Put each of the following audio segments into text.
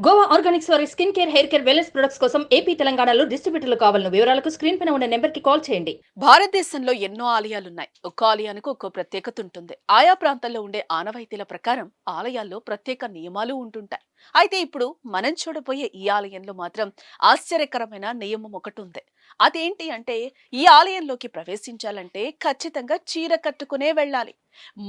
Goa Organics వారి skin care, hair care, wellness products కోసం AP, తెలంగాణలో డిస్ట్రిబ్యూటర్లు కావాలన్న వివరాలకు స్క్రీన్ పైన ఉన్న నెంబర్కి కాల్ చేయండి. భారతదేశంలో ఎన్నో ఆలయాలున్నాయి. ఒక్కో ఆలయానికి ఒక్కో ప్రత్యేకత ఉంటుంది. ఆయా ప్రాంతాల్లో ఉండే ఆనవాయితీల ప్రకారం ఆలయాల్లో ప్రత్యేక నియమాలు ఉంటుంటాయి. అయితే ఇప్పుడు మనం చూడబోయే ఈ ఆలయంలో మాత్రం ఆశ్చర్యకరమైన నియమం ఒకటి ఉంది. అదేంటి అంటే, ఈ ఆలయంలోకి ప్రవేశించాలంటే ఖచ్చితంగా చీర కట్టుకునే వెళ్ళాలి.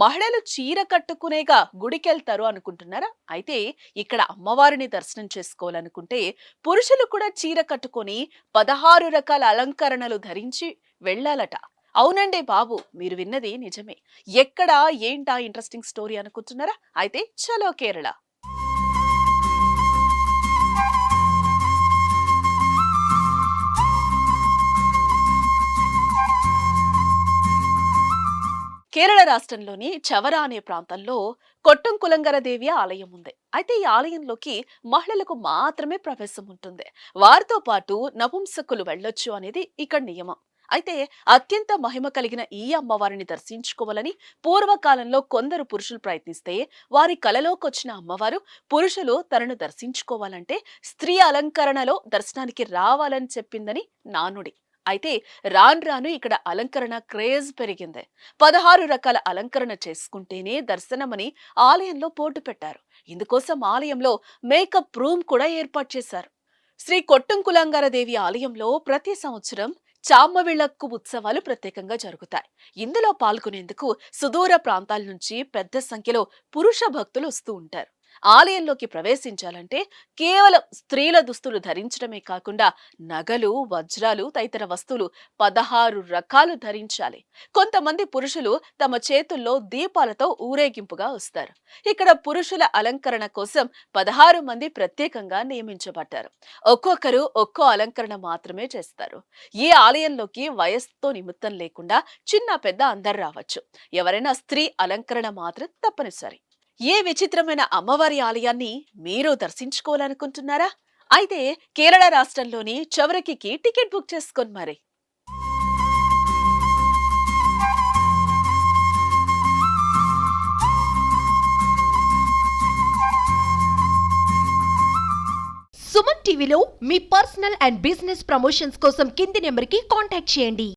మహిళలు చీర కట్టుకునేగా గుడికెళ్తారు అనుకుంటున్నారా? అయితే ఇక్కడ అమ్మవారిని దర్శనం చేసుకోవాలనుకుంటే పురుషులు కూడా చీర కట్టుకొని 16 రకాల అలంకరణలు ధరించి వెళ్ళాలట. అవునండి బాబు, మీరు విన్నది నిజమే. ఎక్కడ ఏంటా ఇంట్రెస్టింగ్ స్టోరీ అనుకుంటున్నారా? అయితే చలో కేరళ. కేరళ రాష్ట్రంలోని చవర అనే ప్రాంతంలో కొట్టంకులంగర దేవి ఆలయం ఉంది. అయితే ఈ ఆలయంలోకి మహిళలకు మాత్రమే ప్రవేశం ఉంటుంది. వారితో పాటు నపుంసకులు వెళ్ళొచ్చు అనేది ఇక్కడ నియమం. అయితే అత్యంత మహిమ కలిగిన ఈ అమ్మవారిని దర్శించుకోవాలని పూర్వకాలంలో కొందరు పురుషులు ప్రయత్నిస్తే, వారి కలలోకొచ్చిన అమ్మవారు పురుషులు తనను దర్శించుకోవాలంటే స్త్రీ అలంకరణలో దర్శనానికి రావాలని చెప్పిందని నానుడి. అయితే రాను రాను ఇక్కడ అలంకరణ క్రేజ్ పెరిగింది. 16 రకాల అలంకరణ చేసుకుంటేనే దర్శనమని ఆలయంలో బోర్డు పెట్టారు. ఇందుకోసం ఆలయంలో మేకప్ రూమ్ కూడా ఏర్పాటు చేశారు. శ్రీ కొట్టంకులంగార దేవి ఆలయంలో ప్రతి సంవత్సరం చామవిళక్కు ఉత్సవాలు ప్రత్యేకంగా జరుగుతాయి. ఇందులో పాల్గొనేందుకు సుదూర ప్రాంతాల నుంచి పెద్ద సంఖ్యలో పురుష భక్తులు వస్తూ ఉంటారు. ఆలయంలోకి ప్రవేశించాలంటే కేవలం స్త్రీల దుస్తులు ధరించడమే కాకుండా నగలు, వజ్రాలు తదితర వస్తువులు 16 రకాలు ధరించాలి. కొంతమంది పురుషులు తమ చేతుల్లో దీపాలతో ఊరేగింపుగా వస్తారు. ఇక్కడ పురుషుల అలంకరణ కోసం 16 మంది ప్రత్యేకంగా నియమించబడ్డారు. ఒక్కొక్కరు ఒక్కో అలంకరణ మాత్రమే చేస్తారు. ఈ ఆలయంలోకి వయస్సుతో నిమిత్తం లేకుండా చిన్న పెద్ద అందరు రావచ్చు. ఎవరైనా స్త్రీ అలంకరణ మాత్రం తప్పనిసరి. ఏ విచిత్రమైన అమ్మవారి ఆలయాన్ని మీరు దర్శించుకోవాలనుకుంటున్నారా? అయితే కేరళ రాష్ట్రంలోని చవరకి టికెట్ బుక్ చేసుకోండి మరి. సుమన్ టీవీలో మీ పర్సనల్ అండ్ బిజినెస్ ప్రమోషన్స్ కోసం కింది నెంబర్కి కాంటాక్ట్ చేయండి.